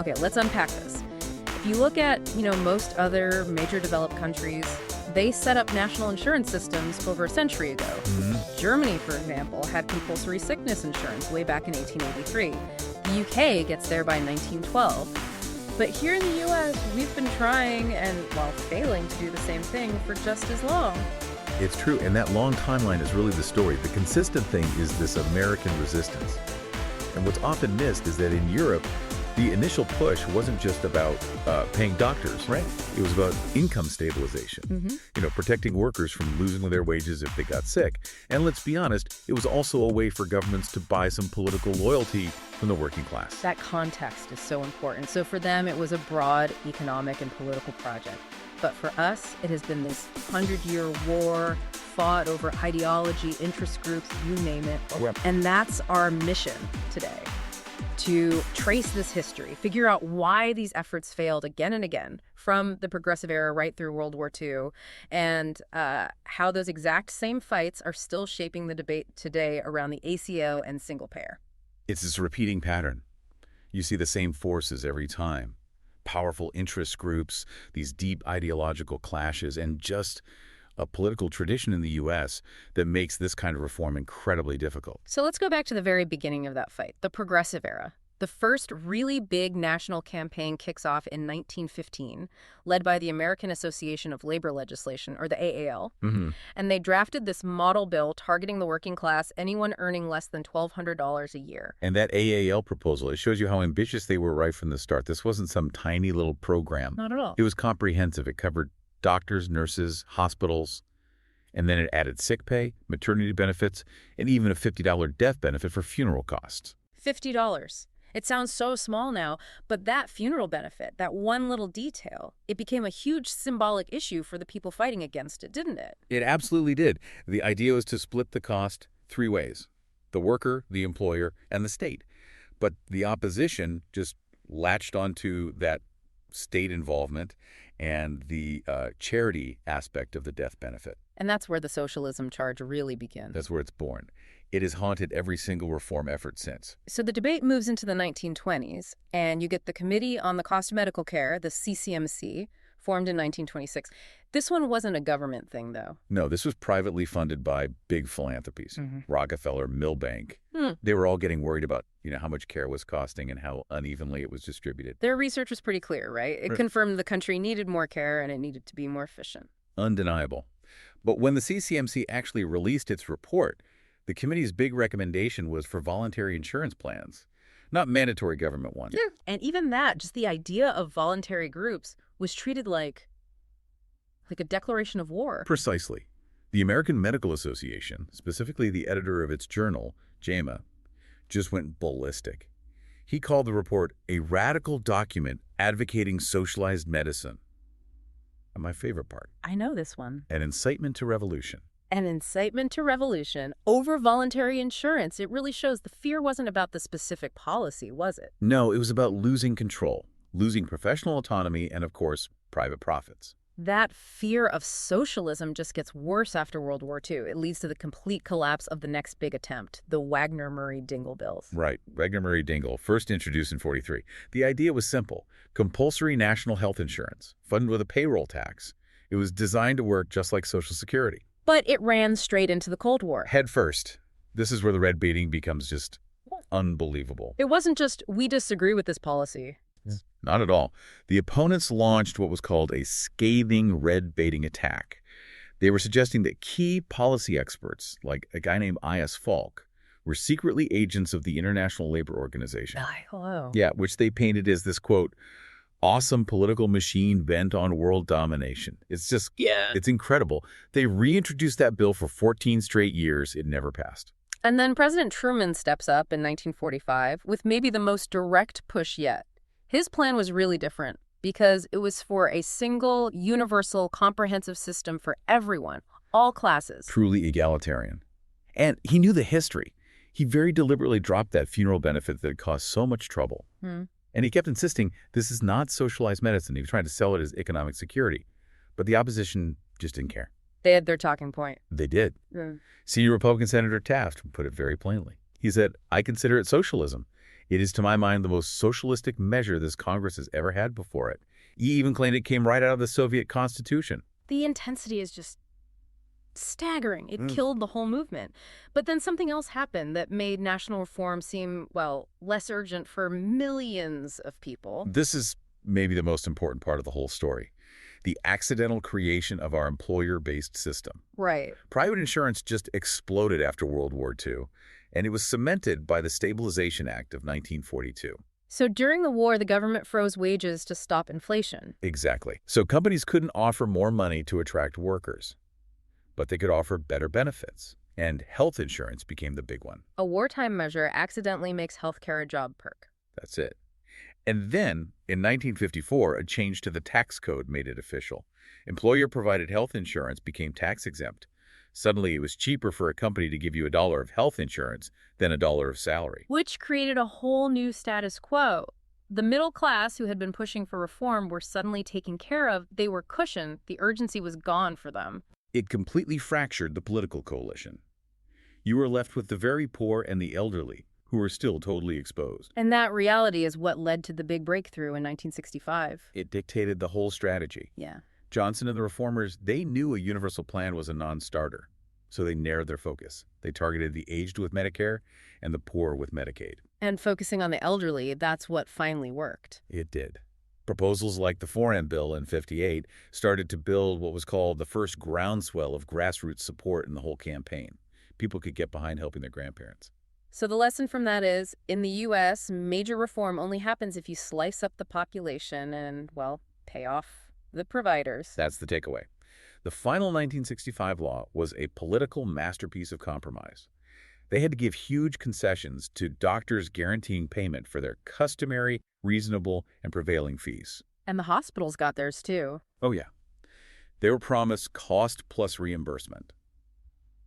Okay, let's unpack this. If you look at, most other major developed countries, they set up national insurance systems over a century ago. Germany, for example, had compulsory sickness insurance way back in 1883. The UK gets there by 1912. But here in the US, we've been trying and, while failing to do the same thing for just as long. It's true, and that long timeline is really the story. The consistent thing is this American resistance. And what's often missed is that in Europe, the initial push wasn't just about paying doctors. Right. It was about income stabilization, protecting workers from losing their wages if they got sick. And let's be honest, it was also a way for governments to buy some political loyalty from the working class. That context is so important. So for them, it was a broad economic and political project. But for us, it has been this 100-year war fought over ideology, interest groups, you name it. And that's our mission today. To trace this history, figure out why these efforts failed again and again, from the Progressive Era right through World War II, and how those exact same fights are still shaping the debate today around the ACO and single payer. It's this repeating pattern. You see the same forces every time. Powerful interest groups, these deep ideological clashes, and just a political tradition in the U.S. that makes this kind of reform incredibly difficult. So let's go back to the very beginning of that fight, the Progressive Era. The first really big national campaign kicks off in 1915, led by the American Association of Labor Legislation, or the AAL. And they drafted this model bill targeting the working class, anyone earning less than $1,200 a year. And that AAL proposal, it shows you how ambitious they were right from the start. This wasn't some tiny little program. Not at all. It was comprehensive. It covered doctors, nurses, hospitals, and then it added sick pay, maternity benefits, and even a $50 death benefit for funeral costs. $50. It sounds so small now, but that funeral benefit, that one little detail, it became a huge symbolic issue for the people fighting against it, didn't it? It absolutely did. The idea was to split the cost 3 ways: the worker, the employer, and the state. But the opposition just latched onto that state involvement and the charity aspect of the death benefit. And that's where the socialism charge really begins. That's where it's born. It has haunted every single reform effort since. So the debate moves into the 1920s, and you get the Committee on the Cost of Medical Care, the CCMC, formed in 1926. This one wasn't a government thing, though. No, this was privately funded by big philanthropies. Rockefeller, Milbank. They were all getting worried about, how much care was costing and how unevenly it was distributed. Their research was pretty clear, right? It confirmed the country needed more care and it needed to be more efficient. Undeniable. But when the CCMC actually released its report, the committee's big recommendation was for voluntary insurance plans, not mandatory government ones. Yeah. And even that, just the idea of voluntary groups, was treated like a declaration of war. Precisely. The American Medical Association, specifically the editor of its journal, JAMA, just went ballistic. He called the report a radical document advocating socialized medicine. And my favorite part. I know this one. An incitement to revolution. An incitement to revolution over voluntary insurance. It really shows the fear wasn't about the specific policy, was it? No, it was about losing control, losing professional autonomy, and of course, private profits. That fear of socialism just gets worse after World War II. It leads to the complete collapse of the next big attempt, the Wagner-Murray-Dingle bills. Right. Wagner-Murray-Dingle, first introduced in 1943. The idea was simple. Compulsory national health insurance, funded with a payroll tax. It was designed to work just like Social Security. But it ran straight into the Cold War. Head first. This is where the red baiting becomes just unbelievable. It wasn't just, we disagree with this policy. Not at all. The opponents launched what was called a scathing red baiting attack. They were suggesting that key policy experts, like a guy named I.S. Falk, were secretly agents of the International Labor Organization. Hello. Yeah, which they painted as this, quote, awesome political machine bent on world domination. It's just, it's incredible. They reintroduced that bill for 14 straight years. It never passed. And then President Truman steps up in 1945 with maybe the most direct push yet. His plan was really different because it was for a single, universal, comprehensive system for everyone, all classes. Truly egalitarian. And he knew the history. He very deliberately dropped that funeral benefit that had caused so much trouble. And he kept insisting this is not socialized medicine. He was trying to sell it as economic security. But the opposition just didn't care. They had their talking point. They did. Senior Republican Senator Taft put it very plainly. He said, "I consider it socialism. It is, to my mind, the most socialistic measure this Congress has ever had before it." He even claimed it came right out of the Soviet Constitution. The intensity is just staggering. It killed the whole movement. But then something else happened that made national reform seem, well, less urgent for millions of people. This is maybe the most important part of the whole story. The accidental creation of our employer-based system. Right. Private insurance just exploded after World War II, and it was cemented by the Stabilization Act of 1942. So during the war, the government froze wages to stop inflation. Exactly. So companies couldn't offer more money to attract workers, but they could offer better benefits. And health insurance became the big one. A wartime measure accidentally makes healthcare a job perk. That's it. And then, in 1954, a change to the tax code made it official. Employer-provided health insurance became tax-exempt. Suddenly, it was cheaper for a company to give you $1 of health insurance than $1 of salary. Which created a whole new status quo. The middle class, who had been pushing for reform, were suddenly taken care of. They were cushioned. The urgency was gone for them. It completely fractured the political coalition. You were left with the very poor and the elderly, who were still totally exposed. And that reality is what led to the big breakthrough in 1965. It dictated the whole strategy. Yeah. Johnson and the reformers, they knew a universal plan was a non-starter, so they narrowed their focus. They targeted the aged with Medicare and the poor with Medicaid. And focusing on the elderly, that's what finally worked. It did. Proposals like the 4M bill in '58 started to build what was called the first groundswell of grassroots support in the whole campaign. People could get behind helping their grandparents. So the lesson from that is, in the U.S., major reform only happens if you slice up the population and, well, pay off the providers. That's the takeaway. The final 1965 law was a political masterpiece of compromise. They had to give huge concessions to doctors guaranteeing payment for their customary, reasonable, and prevailing fees. And the hospitals got theirs, too. Oh, yeah. They were promised cost plus reimbursement.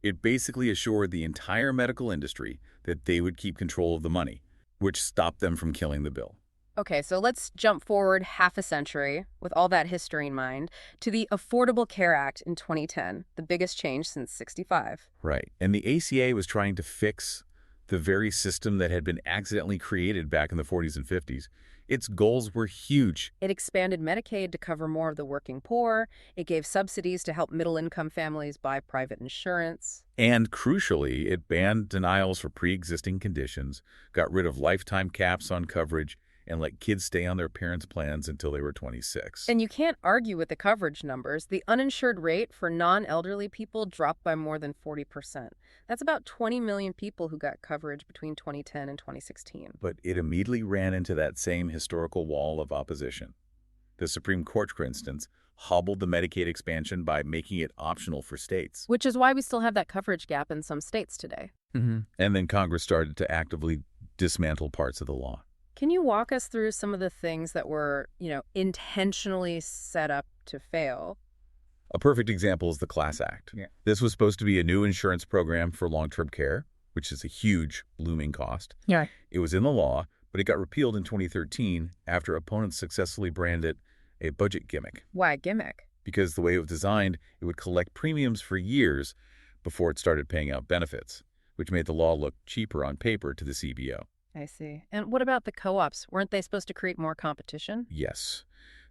It basically assured the entire medical industry that they would keep control of the money, which stopped them from killing the bill. Okay, so let's jump forward half a century, with all that history in mind, to the Affordable Care Act in 2010, the biggest change since '65. Right. And the ACA was trying to fix the very system that had been accidentally created back in the 40s and 50s. Its goals were huge. It expanded Medicaid to cover more of the working poor. It gave subsidies to help middle-income families buy private insurance. And crucially, it banned denials for pre-existing conditions, got rid of lifetime caps on coverage, and let kids stay on their parents' plans until they were 26. And you can't argue with the coverage numbers. The uninsured rate for non-elderly people dropped by more than 40%. That's about 20 million people who got coverage between 2010 and 2016. But it immediately ran into that same historical wall of opposition. The Supreme Court, for instance, hobbled the Medicaid expansion by making it optional for states. Which is why we still have that coverage gap in some states today. And then Congress started to actively dismantle parts of the law. Can you walk us through some of the things that were, intentionally set up to fail? A perfect example is the Class Act. This was supposed to be a new insurance program for long-term care, which is a huge, looming cost. It was in the law, but it got repealed in 2013 after opponents successfully branded it a budget gimmick. Why gimmick? Because the way it was designed, it would collect premiums for years before it started paying out benefits, which made the law look cheaper on paper to the CBO. I see. And what about the co-ops? Weren't they supposed to create more competition? Yes.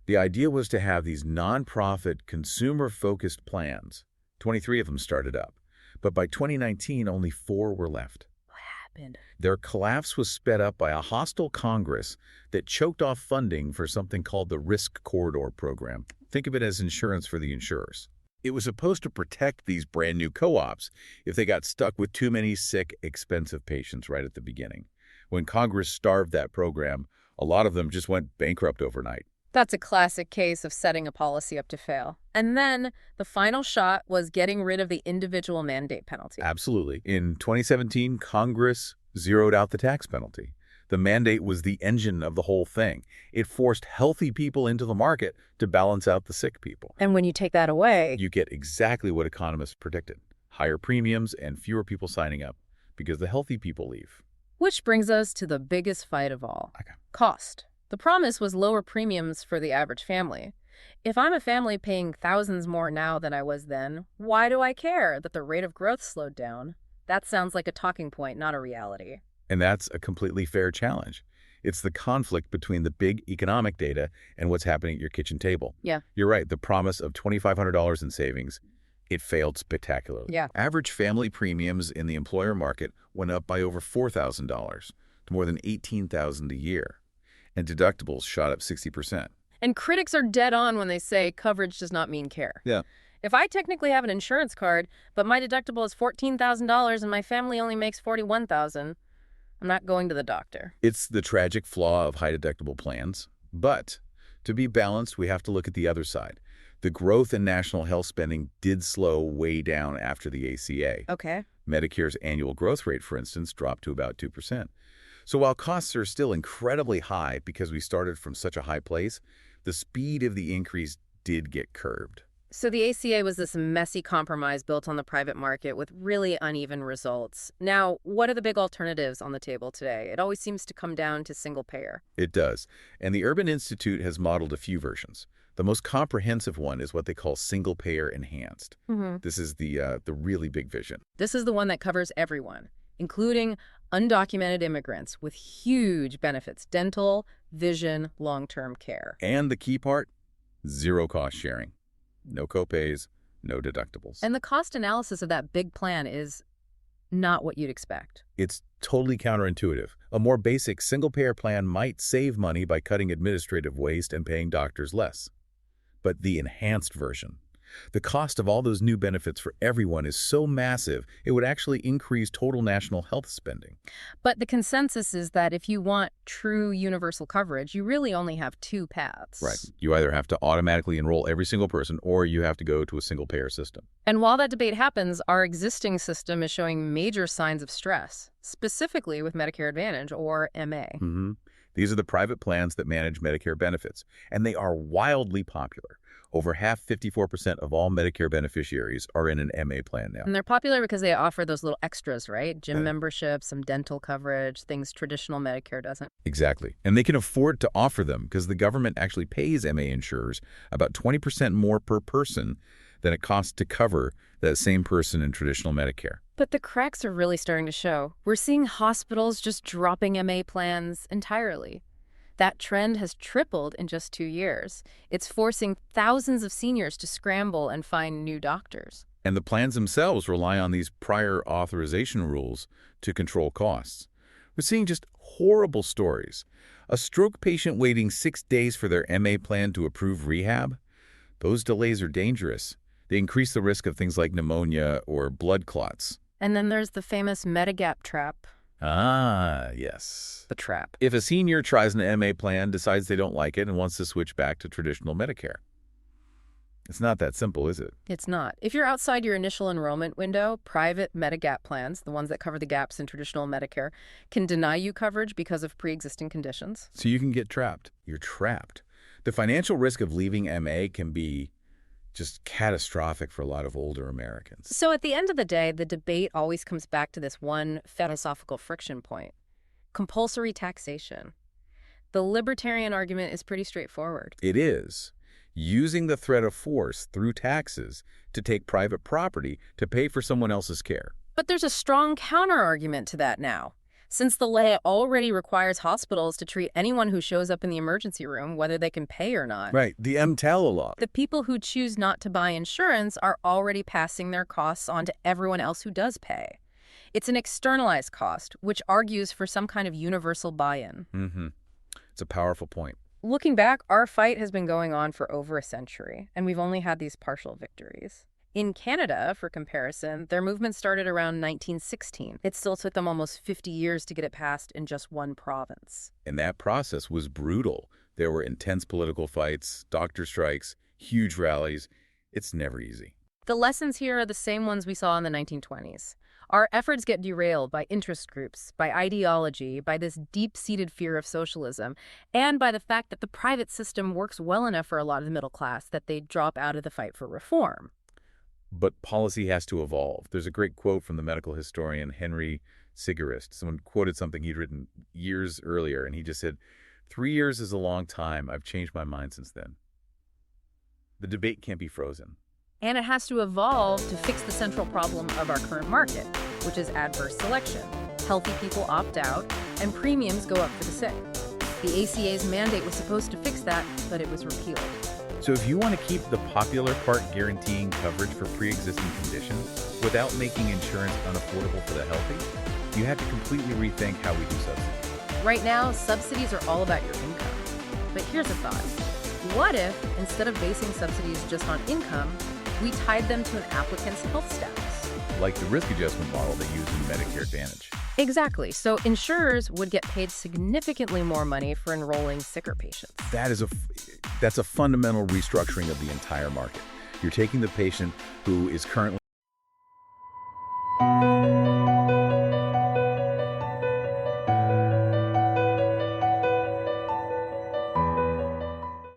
The idea was to have these nonprofit, consumer-focused plans. 23 of them started up. But by 2019, only 4 were left. What happened? Their collapse was sped up by a hostile Congress that choked off funding for something called the Risk Corridor Program. Think of it as insurance for the insurers. It was supposed to protect these brand new co-ops if they got stuck with too many sick, expensive patients right at the beginning. When Congress starved that program, a lot of them just went bankrupt overnight. That's a classic case of setting a policy up to fail. And then the final shot was getting rid of the individual mandate penalty. Absolutely. In 2017, Congress zeroed out the tax penalty. The mandate was the engine of the whole thing. It forced healthy people into the market to balance out the sick people. And when you take that away, You get exactly what economists predicted: higher premiums and fewer people signing up because the healthy people leave. which brings us to the biggest fight of all. Okay. Cost. The promise was lower premiums for the average family. If I'm a family paying thousands more now than I was then, why do I care that the rate of growth slowed down? That sounds like a talking point, not a reality. And that's a completely fair challenge. It's the conflict between the big economic data and what's happening at your kitchen table. Yeah. You're right, the promise of $2,500 in savings, it failed spectacularly. Yeah. Average family premiums in the employer market went up by over $4,000 to more than $18,000 a year, and deductibles shot up 60%. And critics are dead on when they say coverage does not mean care. Yeah. If I technically have an insurance card, but my deductible is $14,000 and my family only makes $41,000, I'm not going to the doctor. It's the tragic flaw of high-deductible plans. But to be balanced, we have to look at the other side. The growth in national health spending did slow way down after the ACA. Okay. Medicare's annual growth rate, for instance, dropped to about 2%. So while costs are still incredibly high because we started from such a high place, the speed of the increase did get curbed. So the ACA was this messy compromise built on the private market with really uneven results. Now, what are the big alternatives on the table today? It always seems to come down to single payer. It does. And the Urban Institute has modeled a few versions. The most comprehensive one is what they call single-payer enhanced. This is the really big vision. This is the one that covers everyone, including undocumented immigrants with huge benefits: dental, vision, long-term care. And the key part, zero cost sharing. No copays, no deductibles. And the cost analysis of that big plan is not what you'd expect. It's totally counterintuitive. A more basic single-payer plan might save money by cutting administrative waste and paying doctors less. But the enhanced version, the cost of all those new benefits for everyone is so massive, it would actually increase total national health spending. But the consensus is that if you want true universal coverage, you really only have two paths. Right. You either have to automatically enroll every single person or you have to go to a single-payer system. And while that debate happens, our existing system is showing major signs of stress, specifically with Medicare Advantage, or MA. These are the private plans that manage Medicare benefits, and they are wildly popular. Over half, 54% of all Medicare beneficiaries are in an MA plan now. And they're popular because they offer those little extras, right? Gym membership, some dental coverage, things traditional Medicare doesn't. Exactly. And they can afford to offer them because the government actually pays MA insurers about 20% more per person than it costs to cover that same person in traditional Medicare. But the cracks are really starting to show. We're seeing hospitals just dropping MA plans entirely. That trend has tripled in just 2 years. It's forcing thousands of seniors to scramble and find new doctors. And the plans themselves rely on these prior authorization rules to control costs. We're seeing just horrible stories. A stroke patient waiting 6 days for their MA plan to approve rehab? Those delays are dangerous. They increase the risk of things like pneumonia or blood clots. And then there's the famous Medigap trap. Ah, yes. The trap. If a senior tries an MA plan, decides they don't like it, and wants to switch back to traditional Medicare. It's not that simple, is it? It's not. If you're outside your initial enrollment window, private Medigap plans, the ones that cover the gaps in traditional Medicare, can deny you coverage because of pre-existing conditions. So you can get trapped. You're trapped. The financial risk of leaving MA can be just catastrophic for a lot of older Americans. So at the end of the day, the debate always comes back to this one philosophical friction point: compulsory taxation. The libertarian argument is pretty straightforward. It is. Using the threat of force through taxes to take private property to pay for someone else's care. But there's a strong counter-argument to that now. Since the law already requires hospitals to treat anyone who shows up in the emergency room, whether they can pay or not. Right, the EMTALA law. The people who choose not to buy insurance are already passing their costs on to everyone else who does pay. It's an externalized cost, which argues for some kind of universal buy-in. It's a powerful point. Looking back, our fight has been going on for over a century, and we've only had these partial victories. In Canada, for comparison, their movement started around 1916. It still took them almost 50 years to get it passed in just one province. And that process was brutal. There were intense political fights, doctor strikes, huge rallies. It's never easy. The lessons here are the same ones we saw in the 1920s. Our efforts get derailed by interest groups, by ideology, by this deep-seated fear of socialism, and by the fact that the private system works well enough for a lot of the middle class that they drop out of the fight for reform. But policy has to evolve. There's a great quote from the medical historian Henry Sigerist. Someone quoted something he'd written years earlier, and he just said, 3 years is a long time. I've changed my mind since then. The debate can't be frozen. And it has to evolve to fix the central problem of our current market, which is adverse selection. Healthy people opt out, and premiums go up for the sick. The ACA's mandate was supposed to fix that, but it was repealed. So if you want to keep the popular part guaranteeing coverage for pre-existing conditions without making insurance unaffordable for the healthy, you have to completely rethink how we do subsidies. Right now, subsidies are all about your income. But here's a thought. What if, instead of basing subsidies just on income, we tied them to an applicant's health status? Like the risk adjustment model they use in Medicare Advantage. Exactly. So insurers would get paid significantly more money for enrolling sicker patients. That's a fundamental restructuring of the entire market. You're taking the patient who is currently